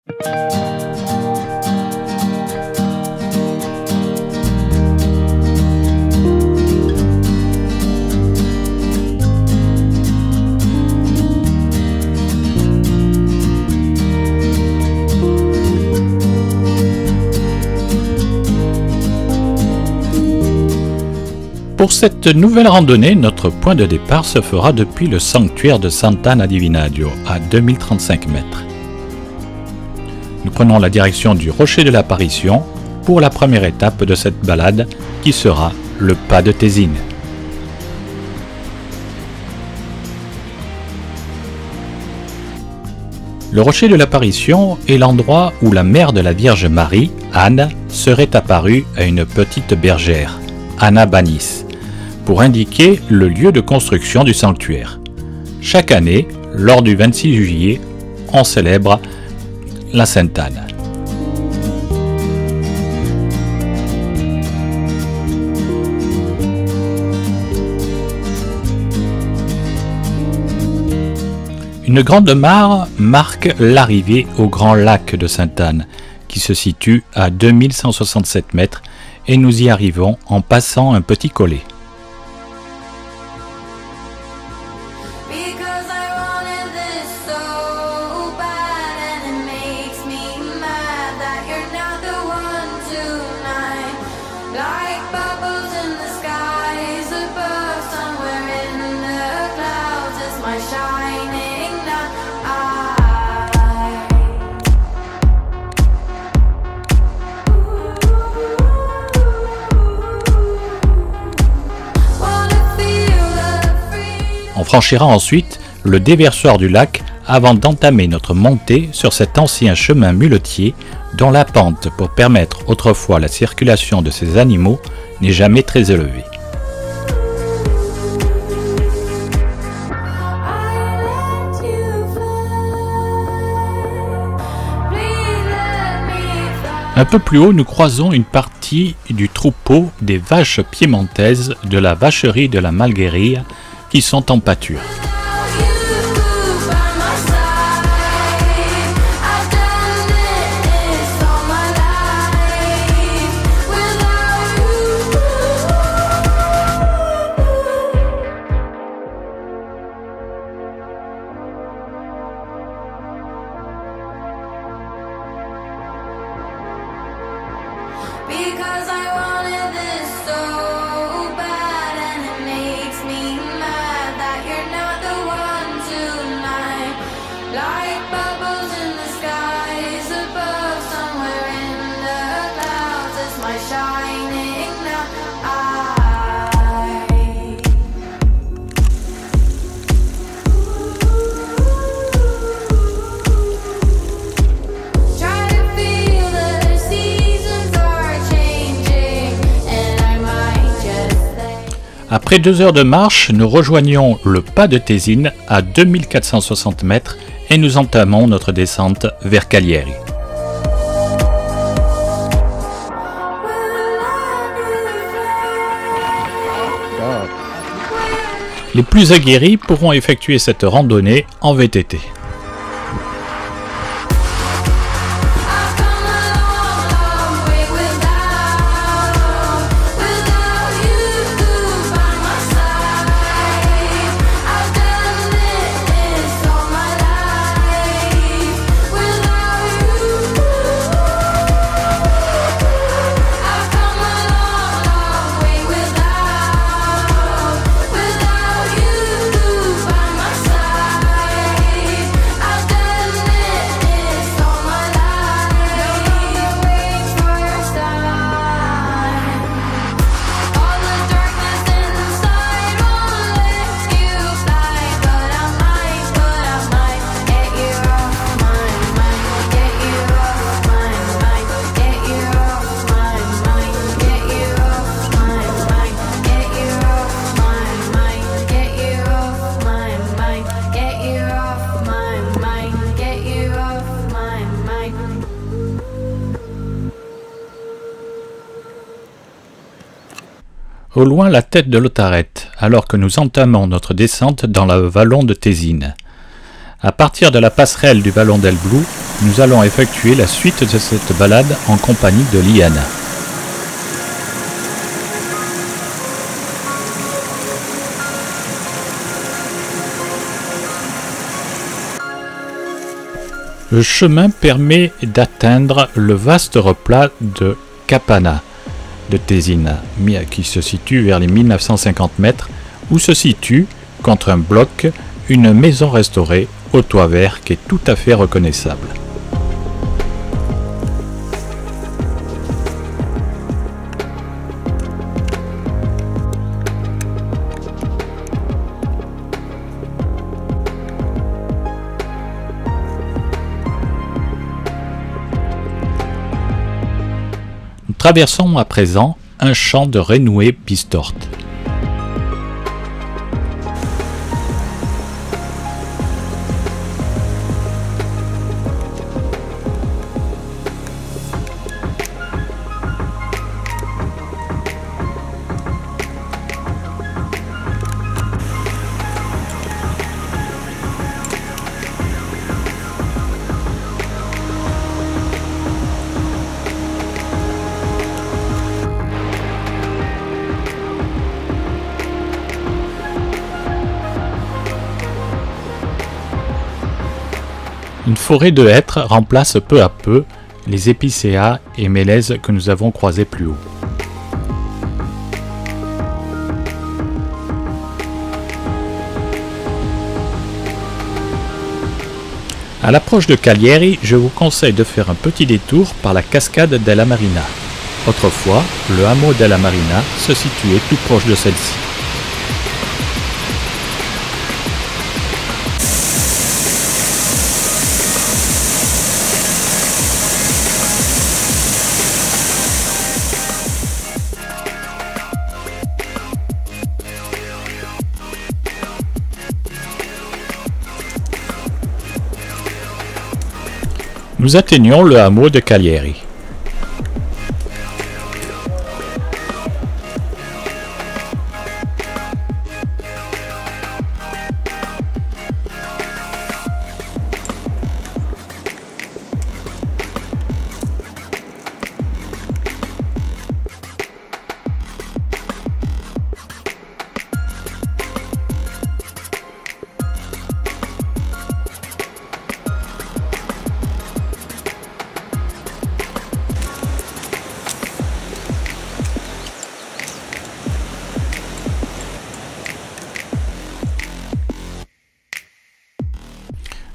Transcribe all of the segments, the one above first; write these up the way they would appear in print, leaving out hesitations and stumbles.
Pour cette nouvelle randonnée, notre point de départ se fera depuis le sanctuaire de Sant'Anna di Vinagio, à 2035 mètres. Nous prenons la direction du Rocher de l'Apparition pour la première étape de cette balade qui sera le pas de Tésine. Le Rocher de l'Apparition est l'endroit où la mère de la Vierge Marie, Anne, serait apparue à une petite bergère, Anna Banis, pour indiquer le lieu de construction du sanctuaire. Chaque année, lors du 26 juillet, on célèbre la Sainte Anne. Une grande mare marque l'arrivée au grand lac de Sainte-Anne, qui se situe à 2167 mètres, et nous y arrivons en passant un petit collet. On franchira ensuite le déversoir du lac avant d'entamer notre montée sur cet ancien chemin muletier dont la pente pour permettre autrefois la circulation de ces animaux n'est jamais très élevée. Un peu plus haut, nous croisons une partie du troupeau des vaches piémontaises de la vacherie de la Malgueria qui sont en pâture. Après 2 heures de marche, nous rejoignons le pas de Tésine à 2460 mètres et nous entamons notre descente vers Cagliari. Les plus aguerris pourront effectuer cette randonnée en VTT. Au loin, la tête de l'Otarette, alors que nous entamons notre descente dans le vallon de Tésine. À partir de la passerelle du Ballon del Blu, nous allons effectuer la suite de cette balade en compagnie de Liana. Le chemin permet d'atteindre le vaste replat de Capanna de Tesina, qui se situe vers les 1950 mètres, où se situe, contre un bloc, une maison restaurée au toit vert qui est tout à fait reconnaissable. Nous traversons à présent un champ de Renoué Pistorte. Une forêt de hêtres remplace peu à peu les épicéas et mélèzes que nous avons croisés plus haut. À l'approche de Cagliari, je vous conseille de faire un petit détour par la cascade della Marina. Autrefois, le hameau della Marina se situait tout proche de celle-ci. Nous atteignons le hameau de Cagliari.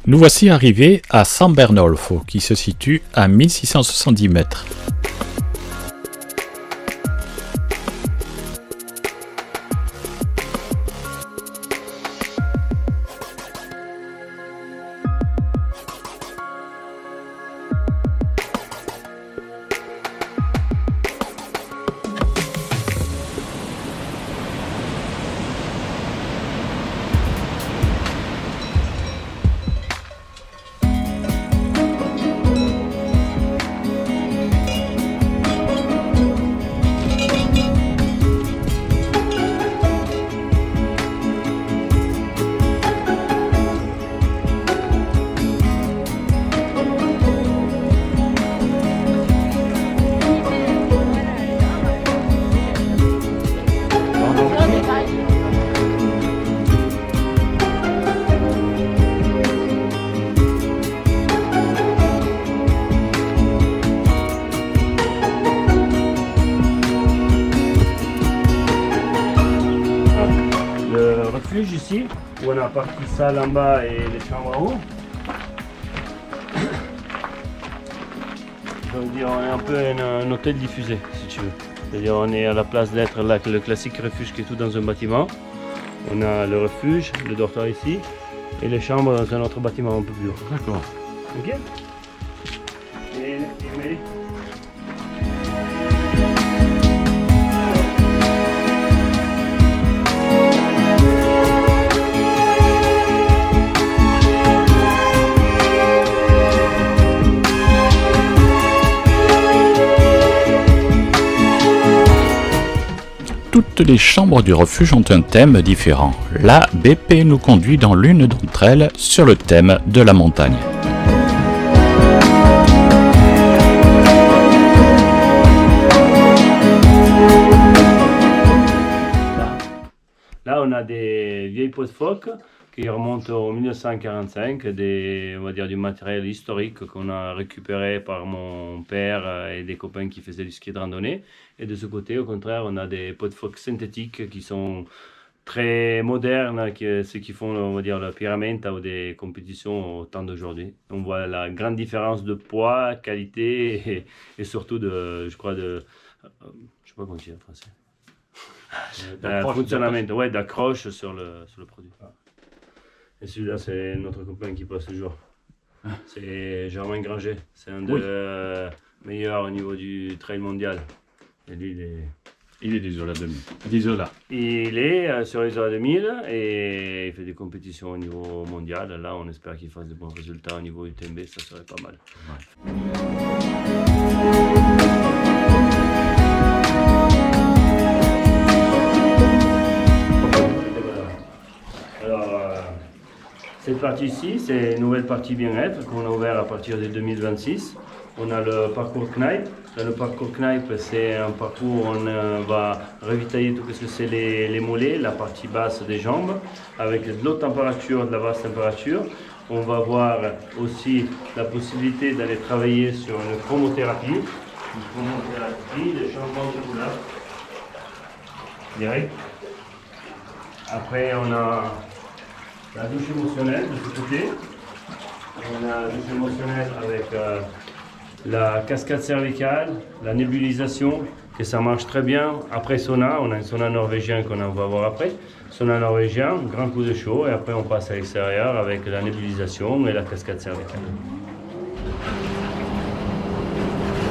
Nous voici arrivés à San Bernolfo, qui se situe à 1670 mètres. Ici, où on a parti salle en bas et les chambres en haut. Donc on est un peu un hôtel diffusé, si tu veux. C'est-à-dire on est à la place d'être là, le classique refuge qui est tout dans un bâtiment. On a le refuge, le dortoir ici, et les chambres dans un autre bâtiment un peu plus haut. D'accord. Ok. Et Toutes les chambres du refuge ont un thème différent. Là, BP nous conduit dans l'une d'entre elles sur le thème de la montagne. Là, on a des vieilles peaux de phoque qui remontent au 1945, on va dire du matériel historique qu'on a récupéré par mon père et des copains qui faisaient du ski de randonnée. Et de ce côté, au contraire, on a des peaux de phoque synthétiques qui sont très modernes, ceux qui font, on va dire, la pyramide ou des compétitions au temps d'aujourd'hui. On voit la grande différence de poids, qualité et surtout je sais pas comment dire en français. Fonctionnament, ouais, d'accroche sur le produit. Et celui-là, c'est notre copain qui passe le jour. C'est Germain Granger. C'est un des meilleurs au niveau du trail mondial. Et lui, il est d'Isola 2000. Il est sur l'Isola 2000 et il fait des compétitions au niveau mondial. Là, on espère qu'il fasse de bons résultats au niveau UTMB, ça serait pas mal. Cette partie-ci, c'est une nouvelle partie bien-être qu'on a ouvert à partir de 2026. On a le parcours Kneipp. Le parcours Kneipp, c'est un parcours où on va revitailler tout ce que c'est les mollets, la partie basse des jambes, avec de l'haute température, de la basse température. On va avoir aussi la possibilité d'aller travailler sur une chromothérapie. Une chromothérapie, des changements de couleur. Direct. Après, on a la douche émotionnelle de ce côté. On a la douche émotionnelle avec la cascade cervicale, la nébulisation, que ça marche très bien. Après sauna, on a un sauna norvégien qu'on va voir après. Sauna norvégien, grand coup de chaud, et après on passe à l'extérieur avec la nébulisation et la cascade cervicale.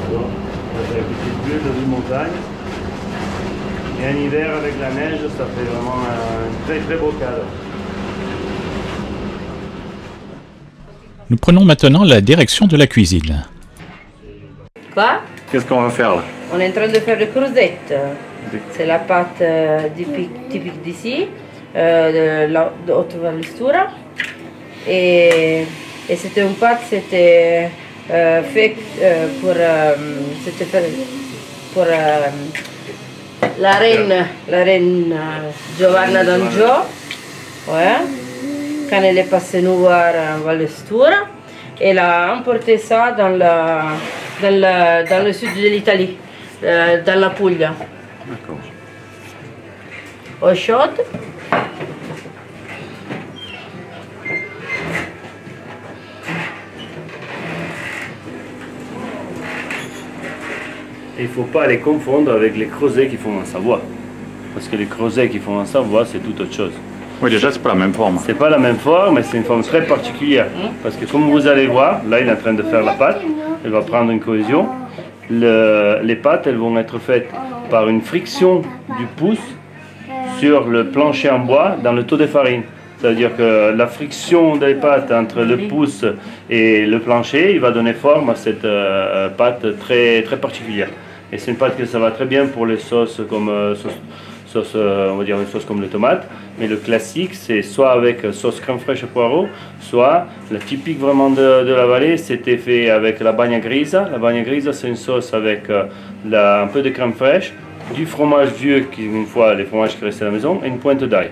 Voilà. C'est une petite bulle de montagne. Et en hiver avec la neige, ça fait vraiment un très très beau cadre. Nous prenons maintenant la direction de la cuisine. Quoi? Qu'est-ce qu'on va faire là? On est en train de faire des crosettes. C'est la pâte typique d'ici, de Haute-Vallistura. Et c'était une pâte, c'était fait pour la reine Giovanna d'Anjou. Ouais. Quand elle est passée nous voir à Vallistura, elle a emporté ça dans le sud de l'Italie, dans la Puglia. D'accord. Eau chaude. Et il ne faut pas les confondre avec les creusets qui font en Savoie. Parce que les creusets qui font en Savoie, c'est tout autre chose. Oui, déjà, c'est pas la même forme. C'est pas la même forme, mais c'est une forme très particulière. Parce que comme vous allez voir, là, il est en train de faire la pâte. Il va prendre une cohésion. Les pâtes, elles vont être faites par une friction du pouce sur le plancher en bois dans le taux de farine. C'est-à-dire que la friction des pâtes entre le pouce et le plancher, il va donner forme à cette pâte très, très particulière. Et c'est une pâte que ça va très bien pour les sauces comme on va dire une sauce comme les tomates, mais le classique c'est soit avec sauce crème fraîche et poireau, soit la typique vraiment de la vallée, c'était fait avec la bagna grisa. La bagna grisa, c'est une sauce avec un peu de crème fraîche, du fromage vieux, qui une fois les fromages qui restaient à la maison, et une pointe d'ail.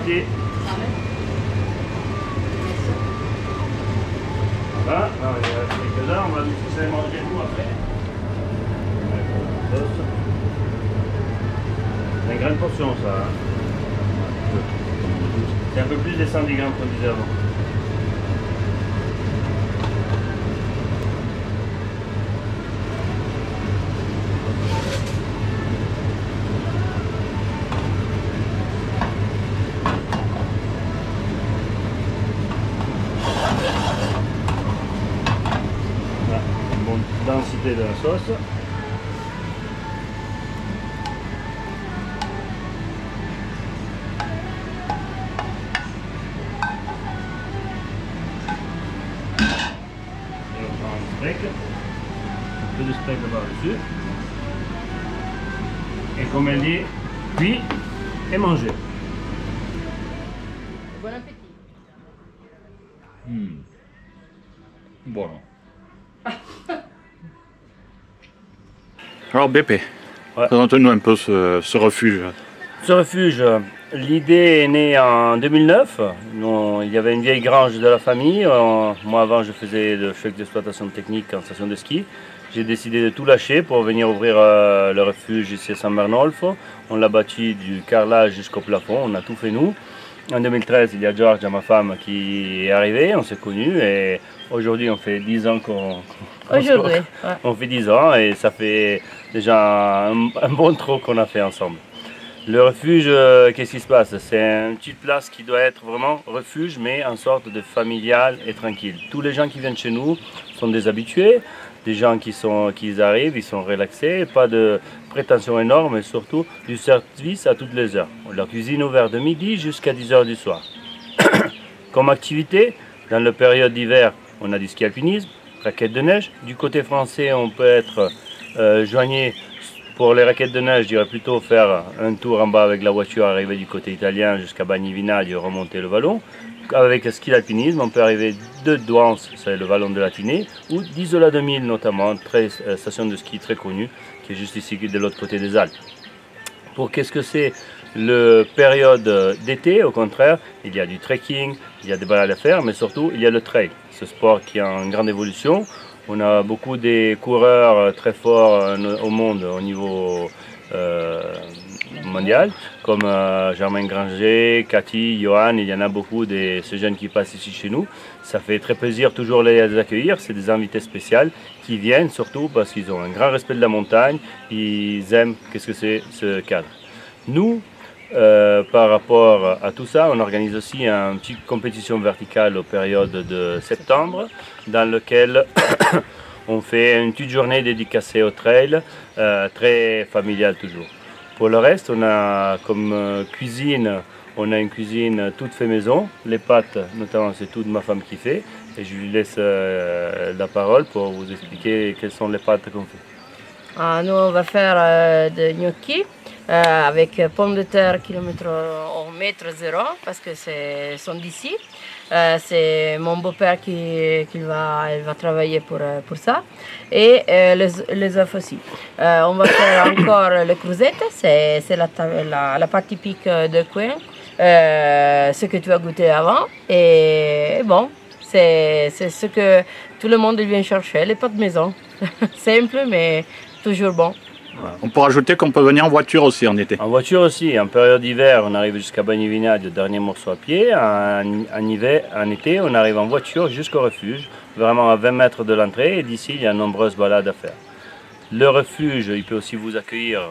appétit. Voilà, non, il y a quelques-uns, on va nous laisser manger nous après. C'est une grande portion ça. Hein. C'est un peu plus des 110 grammes qu'on disait avant. Voilà, une bonne densité de la sauce. Un peu de steak par-dessus. Et comme elle dit, cuit et manger. Bon appétit. Bon. Alors BP, Ouais. présente-nous un peu ce refuge. Ce refuge, l'idée est née en 2009. Il y avait une vieille grange de la famille. Moi avant je faisais le chef d'exploitation technique en station de ski. J'ai décidé de tout lâcher pour venir ouvrir le refuge ici à San Bernolfo. On l'a bâti du carrelage jusqu'au plafond, on a tout fait nous. En 2013, il y a Giorgia, ma femme, qui est arrivée, on s'est connus et aujourd'hui on fait 10 ans Aujourd'hui, ouais. on fait 10 ans et ça fait déjà un bon trou qu'on a fait ensemble. Le refuge, qu'est-ce qui se passe? C'est une petite place qui doit être vraiment refuge, mais en sorte de familial et tranquille. Tous les gens qui viennent chez nous sont des habitués, des gens qui arrivent, ils sont relaxés, pas de prétention énorme, mais surtout du service à toutes les heures. La cuisine ouverte de midi jusqu'à 10 h du soir. Comme activité, dans la période d'hiver, on a du ski alpinisme, raquettes de neige. Du côté français, on peut être joigné. Pour les raquettes de neige, je dirais plutôt faire un tour en bas avec la voiture, arriver du côté italien jusqu'à Bagni-Vinaglia et remonter le vallon. Avec le ski d'alpinisme, on peut arriver de Douance, c'est le vallon de la Tinée, ou d'Isola 2000 notamment, station de ski très connue, qui est juste ici de l'autre côté des Alpes. Pour qu'est-ce que c'est la période d'été, au contraire, il y a du trekking, il y a des balades à faire, mais surtout il y a le trail, ce sport qui a une grande évolution. On a beaucoup des coureurs très forts au monde au niveau mondial, comme Germain Granger, Cathy, Johan, il y en a beaucoup de ces jeunes qui passent ici chez nous. Ça fait très plaisir toujours les accueillir, c'est des invités spéciaux qui viennent surtout parce qu'ils ont un grand respect de la montagne, ils aiment qu'est-ce que c'est ce cadre. Nous, par rapport à tout ça, on organise aussi une petite compétition verticale aux périodes de septembre, dans laquelle on fait une petite journée dédicacée au trail, très familiale toujours. Pour le reste, on a comme cuisine, on a une cuisine toute fait maison. Les pâtes, notamment, c'est toute ma femme qui fait. Et je lui laisse la parole pour vous expliquer quelles sont les pâtes qu'on fait. Nous, on va faire des gnocchis avec pommes de terre kilomètre au mètre zéro parce que sont d'ici. C'est mon beau-père qui va travailler pour ça. Et les œufs aussi. On va faire encore les cruzettes, c'est la partie pique de coin, ce que tu as goûté avant. Et bon, c'est ce que tout le monde vient chercher, les pâtes maison. Simple mais toujours bon. On peut rajouter qu'on peut venir en voiture aussi en été. En voiture aussi, en période d'hiver, on arrive jusqu'à Bagni-Vinaglia, le dernier morceau à pied. En été, on arrive en voiture jusqu'au refuge, vraiment à 20 mètres de l'entrée. Et d'ici, il y a de nombreuses balades à faire. Le refuge, il peut aussi vous accueillir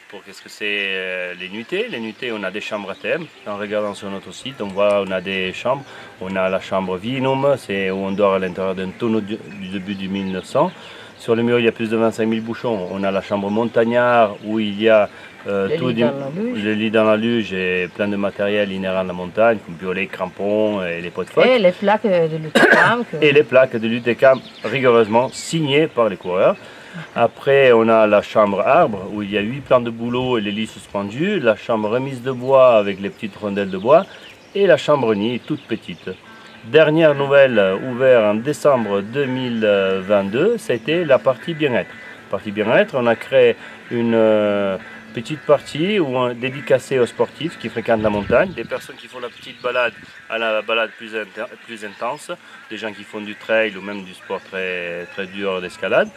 pour qu'est-ce que c'est les nuitées. Les nuitées, on a des chambres à thème. En regardant sur notre site, on voit on a des chambres. On a la chambre Vinum, c'est où on dort à l'intérieur d'un tonneau du début du 1900. Sur le mur, il y a plus de 25 000 bouchons. On a la chambre montagnard où il y a le lit dans la luge et plein de matériel inhérent à la montagne, comme piolets, crampons et les pots de phoque. Et les plaques de l'UTCAM. Et les plaques de l'UTCAM rigoureusement signées par les coureurs. Après, on a la chambre arbre où il y a 8 plans de bouleau et les lits suspendus. La chambre remise de bois avec les petites rondelles de bois. Et la chambre nid toute petite. Dernière nouvelle ouverte en décembre 2022, c'était la partie bien-être. Partie bien-être, on a créé une petite partie dédicacée aux sportifs qui fréquentent la montagne, des personnes qui font la petite balade à la balade plus intense, des gens qui font du trail ou même du sport très dur d'escalade.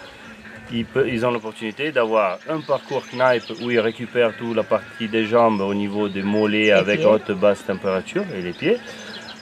Ils ont l'opportunité d'avoir un parcours Kneip où ils récupèrent toute la partie des jambes au niveau des mollets avec haute basse température et les pieds.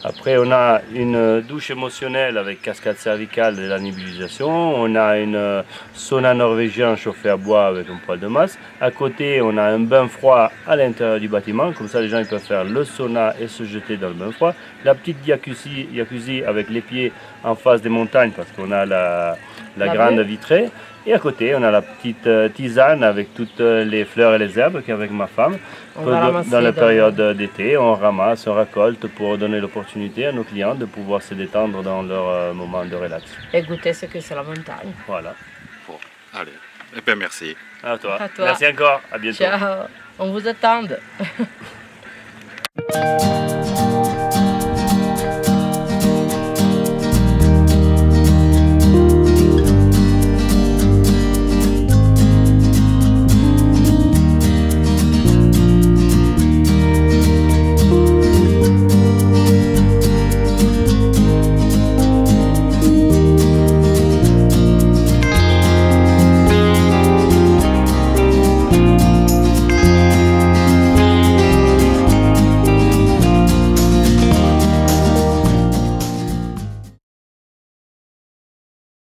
Après, on a une douche émotionnelle avec cascade cervicale et la nébulisation. On a une sauna norvégien chauffé à bois avec un poêle de masse. À côté, on a un bain froid à l'intérieur du bâtiment. Comme ça, les gens ils peuvent faire le sauna et se jeter dans le bain froid. La petite jacuzzi avec les pieds en face des montagnes parce qu'on a la grande vitrée. Et à côté, on a la petite tisane avec toutes les fleurs et les herbes qu'avec ma femme. Dans la période d'été, on ramasse, on récolte pour donner l'opportunité à nos clients de pouvoir se détendre dans leur moment de relax. Et goûter ce que c'est la montagne. Voilà. Bon, allez. Eh bien, merci. À toi. À toi. Merci encore. À bientôt. Ciao. On vous attend.